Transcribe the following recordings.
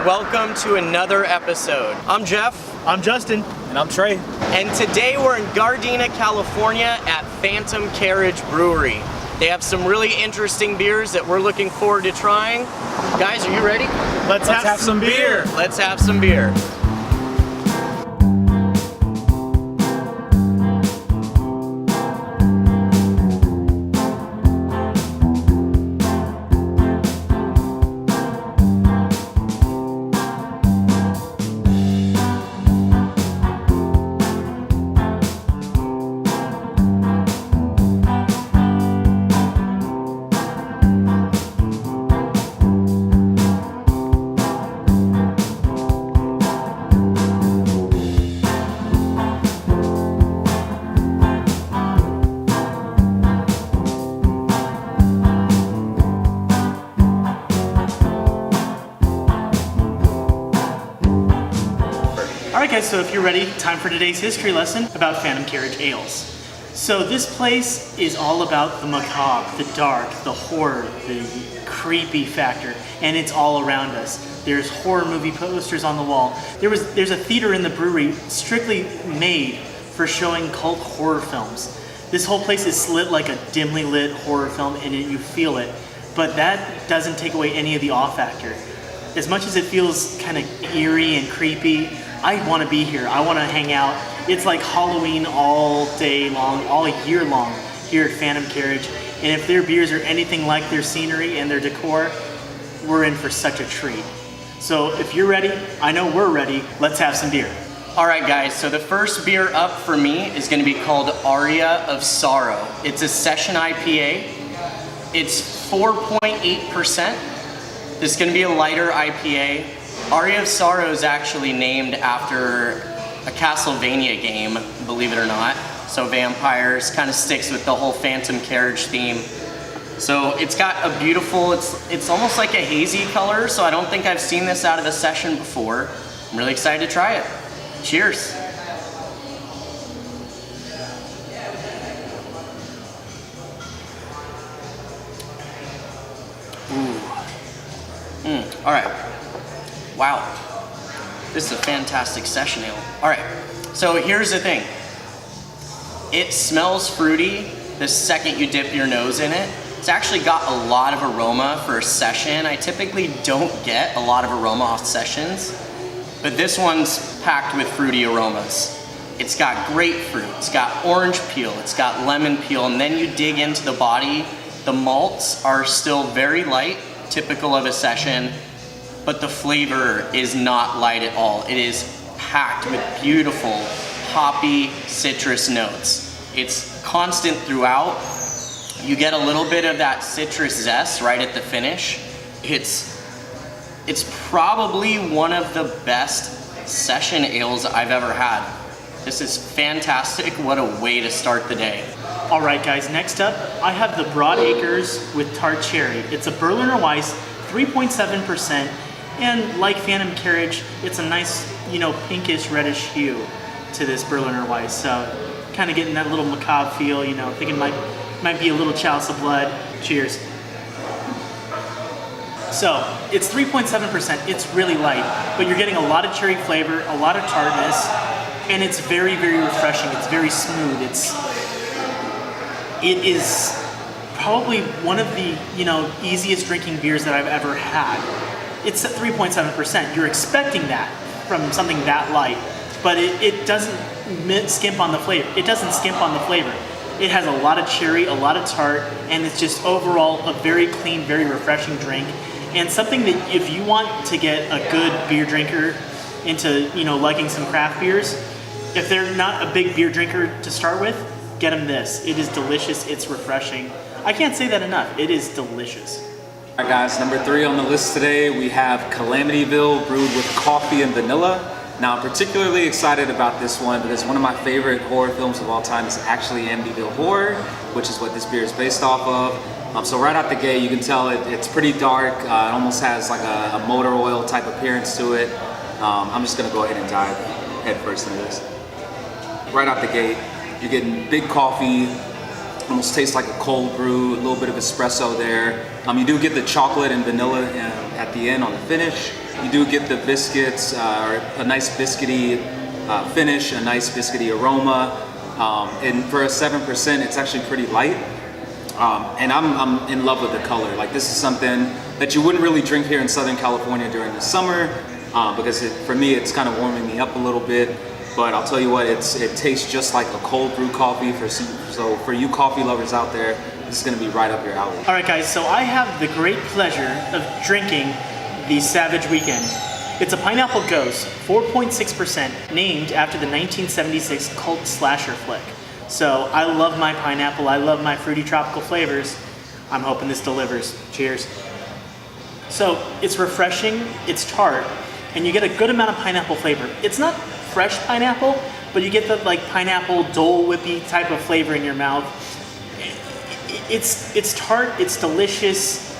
welcome to another episode. I'm Jeff. I'm Justin. And I'm Trey. And today we're in Gardena, California at Phantom Carriage Brewery. They have some really interesting beers that we're looking forward to trying. Guys, are you ready? Let's have some beer. Let's have some beer. Alright guys, so if you're ready, time for today's history lesson about Phantom Carriage ales. So this place is all about the macabre, the dark, the horror, the creepy factor, and it's all around us. There's horror movie posters on the wall. There's a theater in the brewery strictly made for showing cult horror films. This whole place is lit like a dimly lit horror film and you feel it, but that doesn't take away any of the awe factor. As much as it feels kind of eerie and creepy, I want to be here. I want to hang out. It's like Halloween all day long, all year long here at Phantom Carriage. And if their beers are anything like their scenery and their decor, we're in for such a treat. So if you're ready, I know we're ready. Let's have some beer. All right, guys, so the first beer up for me is going to be called Aria of Sorrow. It's a session IPA. It's 4.8%. This is going to be a lighter IPA. Aria of Sorrow is actually named after a Castlevania game, believe it or not. So vampires, kind of sticks with the whole Phantom Carriage theme. So it's got a beautiful, it's almost like a hazy color, so I don't think I've seen this out of a session before. I'm really excited to try it. Cheers. All right. Wow. This is a fantastic session ale. All right. So here's the thing. It smells fruity the second you dip your nose in it. It's actually got a lot of aroma for a session. I typically don't get a lot of aroma off sessions, but this one's packed with fruity aromas. It's got grapefruit, it's got orange peel, it's got lemon peel, and then you dig into the body. The malts are still very light, typical of a session, but the flavor is not light at all. It is packed with beautiful hoppy citrus notes. It's constant throughout. You get a little bit of that citrus zest right at the finish. It's probably one of the best session ales I've ever had. This is fantastic. What a way to start the day. All right, guys, next up, I have the Broad Acres with Tart Cherry. It's a Berliner Weiss, 3.7%, and like Phantom Carriage, it's a nice, pinkish reddish hue to this Berliner Weiss. So kind of getting that little macabre feel, thinking might be a little chalice of blood. Cheers. So it's 3.7%, it's really light, but you're getting a lot of cherry flavor, a lot of tartness, and it's very, very refreshing. It's very smooth. It is probably one of the easiest drinking beers that I've ever had. It's at 3.7%. You're expecting that from something that light, but it doesn't skimp on the flavor. It doesn't skimp on the flavor. It has a lot of cherry, a lot of tart, and it's just overall a very clean, very refreshing drink. And something that if you want to get a good beer drinker into liking some craft beers, if they're not a big beer drinker to start with, get them this. It is delicious. It's refreshing. I can't say that enough. It is delicious. All right, guys, number 3 on the list today, we have Calamity Bill brewed with coffee and vanilla. Now, I'm particularly excited about this one because one of my favorite horror films of all time is actually Amityville Horror, which is what this beer is based off of. So right out the gate, you can tell it's pretty dark. It almost has like a motor oil type appearance to it. I'm just gonna go ahead and dive head first into this. Right out the gate, you're getting big coffee, almost tastes like a cold brew, a little bit of espresso there. You do get the chocolate and vanilla at the end on the finish. You do get the biscuits, or a nice biscuity finish, a nice biscuity aroma. And for a 7%, it's actually pretty light. And I'm in love with the color. Like, this is something that you wouldn't really drink here in Southern California during the summer, because for me, it's kind of warming me up a little bit. But I'll tell you what, it tastes just like a cold brew coffee. So for you coffee lovers out there, this is going to be right up your alley. All right, guys, so I have the great pleasure of drinking the Savage Weekend. It's a Pineapple Ghost, 4.6%, named after the 1976 cult slasher flick. So I love my pineapple, I love my fruity tropical flavors. I'm hoping this delivers. Cheers. So it's refreshing, it's tart, and you get a good amount of pineapple flavor. It's not fresh pineapple, but you get the like pineapple Dole Whippy type of flavor in your mouth. It's tart, it's delicious,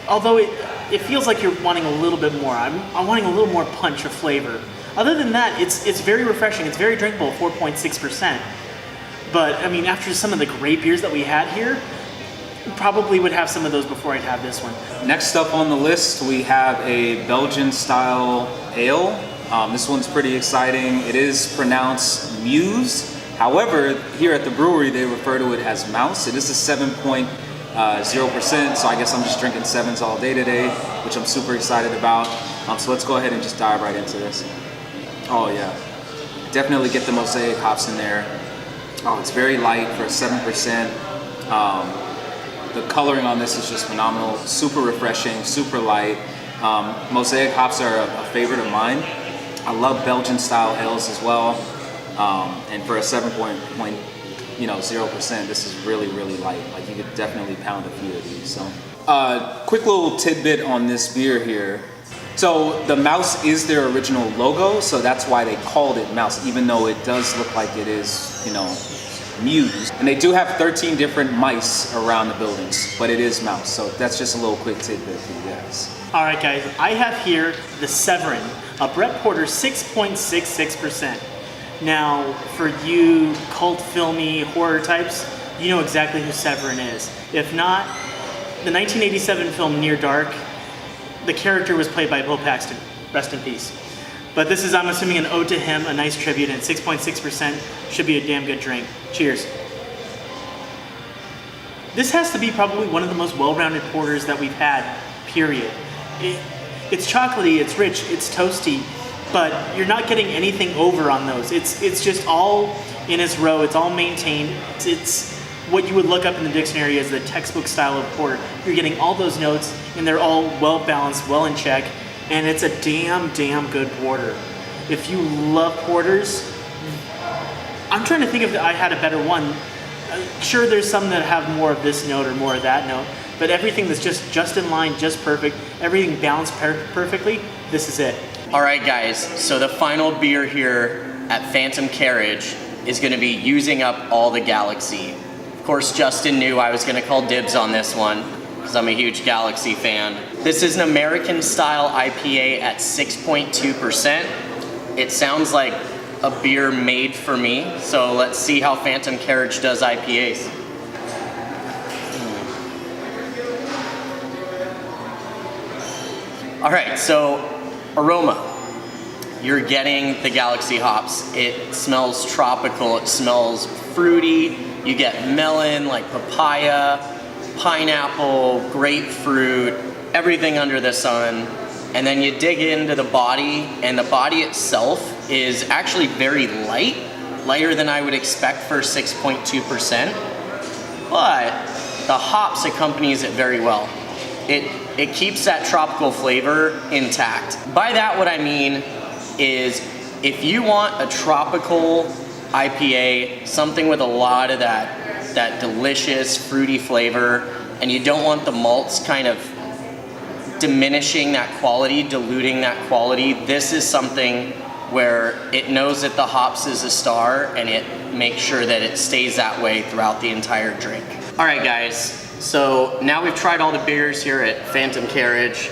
although it feels like you're wanting a little bit more. I'm wanting a little more punch of flavor. Other than that, it's very refreshing, it's very drinkable, 4.6%. But I mean, after some of the great beers that we had here, probably would have some of those before I'd have this one. Next up on the list, we have a Belgian style ale. This one's pretty exciting. It is pronounced Muse. However, here at the brewery, they refer to it as Mouse. It is a 7.0%, so I guess I'm just drinking 7s all day today, which I'm super excited about. So let's go ahead and just dive right into this. Oh yeah, definitely get the mosaic hops in there. Oh, it's very light for a 7%. The coloring on this is just phenomenal, super refreshing, super light. Mosaic hops are a favorite of mine. I love Belgian style ales as well. And for a 7.0%, this is really, really light. Like, you could definitely pound a few of these. So, quick little tidbit on this beer here. So the mouse is their original logo, so that's why they called it Mouse, even though it does look like it is, Muse. And they do have 13 different mice around the buildings, but it is Mouse. So that's just a little quick tidbit for you guys. All right, guys, I have here the Severn, a Brett Porter 6.66%. Now, for you cult filmy horror types, you know exactly who Severn is. If not, the 1987 film Near Dark, the character was played by Bill Paxton, rest in peace. But this is, I'm assuming, an ode to him, a nice tribute, and 6.6% should be a damn good drink. Cheers. This has to be probably one of the most well-rounded porters that we've had, period. It's chocolatey, it's rich, it's toasty, but you're not getting anything over on those. It's just all in its row, it's all maintained. It's what you would look up in the dictionary as the textbook style of porter. You're getting all those notes, and they're all well-balanced, well in check, and it's a damn good porter. If you love porters, I'm trying to think if I had a better one. Sure, there's some that have more of this note or more of that note, but everything that's just in line, just perfect, everything balanced perfectly, this is it. All right, guys, so the final beer here at Phantom Carriage is gonna be using up all the Galaxy. Of course, Justin knew I was gonna call dibs on this one because I'm a huge Galaxy fan. This is an American style IPA at 6.2%. It sounds like a beer made for me, so let's see how Phantom Carriage does IPAs. All right, so aroma. You're getting the Galaxy hops. It smells tropical, it smells fruity. You get melon, like papaya, pineapple, grapefruit, everything under the sun. And then you dig into the body, and the body itself is actually very light, lighter than I would expect for 6.2%. But the hops accompanies it very well. It keeps that tropical flavor intact. By that, what I mean is if you want a tropical IPA, something with a lot of that delicious fruity flavor, and you don't want the malts kind of diminishing that quality, diluting that quality, this is something where it knows that the hops is a star and it makes sure that it stays that way throughout the entire drink. All right, guys, so now we've tried all the beers here at Phantom Carriage.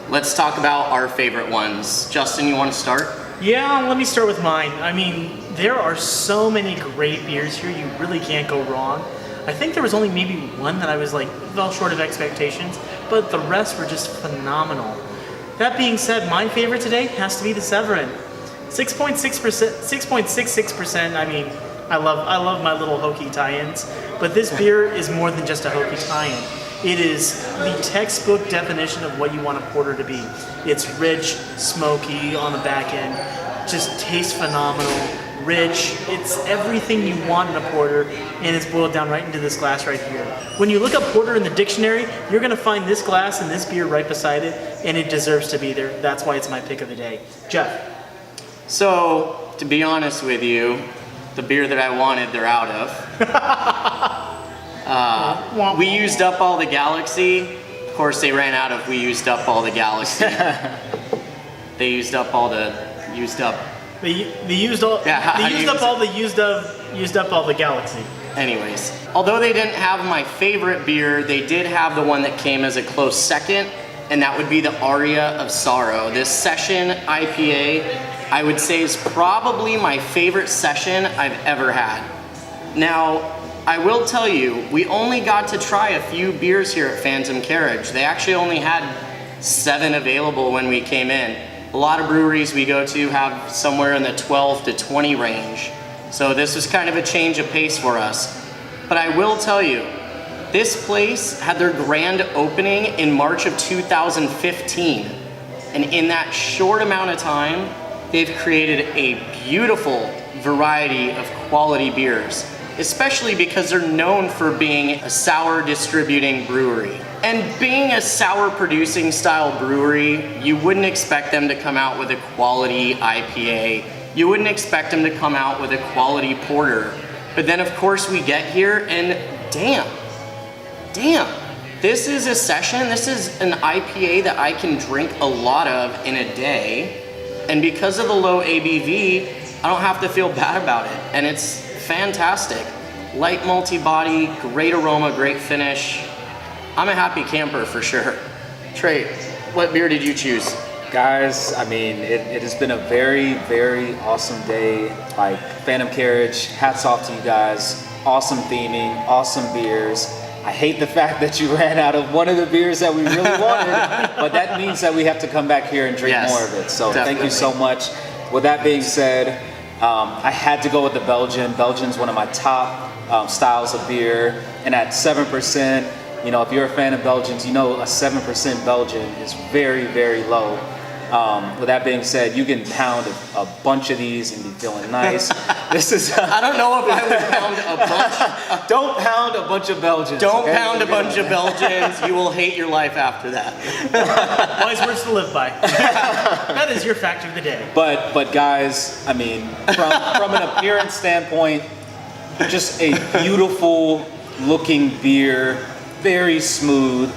Let's talk about our favorite ones. Justin, you want to start? Yeah, let me start with mine. I mean, there are so many great beers here, you really can't go wrong. I think there was only maybe one that I was fell short of expectations, but the rest were just phenomenal. That being said, my favorite today has to be the Severn. 6.66%. I mean, I love my little hokey tie-ins, but this beer is more than just a hokey tie-in. It is the textbook definition of what you want a porter to be. It's rich, smoky on the back end, just tastes phenomenal, rich. It's everything you want in a porter, and it's boiled down right into this glass right here. When you look up porter in the dictionary, you're gonna find this glass and this beer right beside it, and it deserves to be there. That's why it's my pick of the day. Jeff. So, to be honest with you, the beer that I wanted, they're out of. We used up all the Galaxy. Of course, they ran out of we used up all the Galaxy. They used up all the used up. They used all the Galaxy. Anyways, although they didn't have my favorite beer, they did have the one that came as a close second, and that would be the Aria of Sorrow. This session IPA, I would say, is probably my favorite session I've ever had. Now, I will tell you, we only got to try a few beers here at Phantom Carriage. They actually only had 7 available when we came in. A lot of breweries we go to have somewhere in the 12 to 20 range. So this was kind of a change of pace for us. But I will tell you, this place had their grand opening in March of 2015. And in that short amount of time, they've created a beautiful variety of quality beers, especially because they're known for being a sour distributing brewery. And being a sour producing style brewery, you wouldn't expect them to come out with a quality IPA. You wouldn't expect them to come out with a quality porter. But then of course we get here and damn, this is a session, this is an IPA that I can drink a lot of in a day. And because of the low ABV, I don't have to feel bad about it. And it's fantastic. Light malty body, great aroma, great finish. I'm a happy camper for sure. Trey, what beer did you choose? Guys, I mean, it has been a very, very awesome day. Like, Phantom Carriage, hats off to you guys. Awesome theming, awesome beers. I hate the fact that you ran out of one of the beers that we really wanted, but that means that we have to come back here and drink more of it. So definitely. Thank you so much. With that being said, I had to go with the Belgian. Belgian's one of my top styles of beer, and at 7%, you know, if you're a fan of Belgians, you know a 7% Belgian is very, very low. With that being said, you can pound a bunch of these and be feeling nice. This is. I don't know if I would pound a bunch. Don't pound a bunch of Belgians. Don't pound a bunch of Belgians. You will hate your life after that. Wise words to live by. That is your fact of the day. But guys, I mean, from an appearance standpoint, just a beautiful looking beer, very smooth.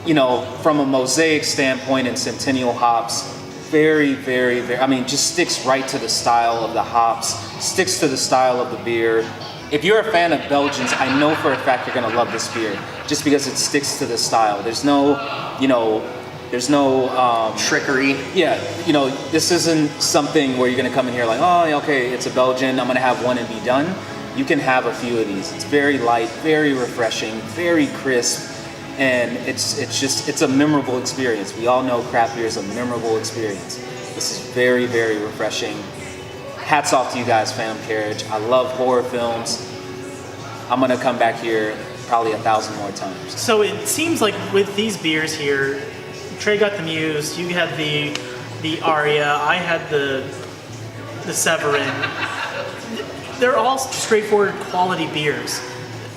You know, from a mosaic standpoint and Centennial hops, very, very, very, I mean, just sticks right to the style of the hops, sticks to the style of the beer. If you're a fan of Belgians, I know for a fact you're gonna love this beer, just because it sticks to the style. There's no, trickery. Yeah, you know, this isn't something where you're gonna come in here like, oh, okay, it's a Belgian, I'm gonna have one and be done. You can have a few of these. It's very light, very refreshing, very crisp. And it's a memorable experience. We all know craft beer is a memorable experience. This is very, very refreshing. Hats off to you guys, Phantom Carriage. I love horror films. I'm gonna come back here probably 1,000 more times. So it seems like with these beers here, Trey got the Muse, you had the Aria, I had the Severn. They're all straightforward quality beers.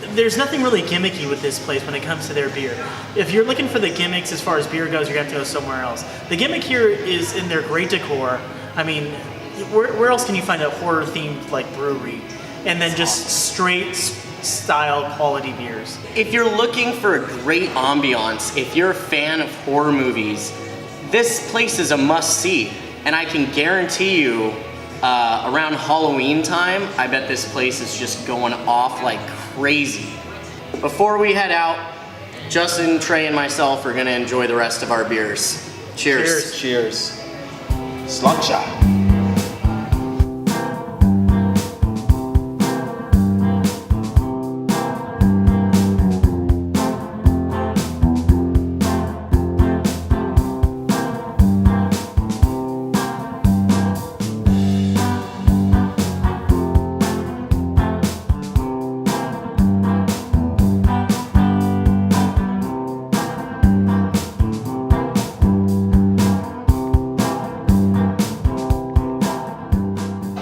There's nothing really gimmicky with this place when it comes to their beer. If you're looking for the gimmicks as far as beer goes, you're gonna have to go somewhere else. The gimmick here is in their great decor. I mean, where else can you find a horror themed like brewery? And then just straight style quality beers. If you're looking for a great ambiance, if you're a fan of horror movies, this place is a must-see. And I can guarantee you, around Halloween time, I bet this place is just going off like crazy. Before we head out, Justin, Trey, and myself are gonna enjoy the rest of our beers. Cheers. Cheers. Slungshot.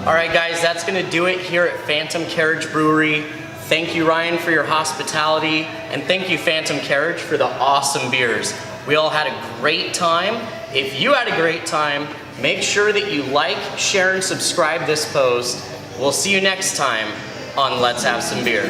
All right, guys, that's gonna do it here at Phantom Carriage Brewery. Thank you, Ryan, for your hospitality, and thank you, Phantom Carriage, for the awesome beers. We all had a great time. If you had a great time, make sure that you like, share, and subscribe this post. We'll see you next time on Let's Have Some Beer.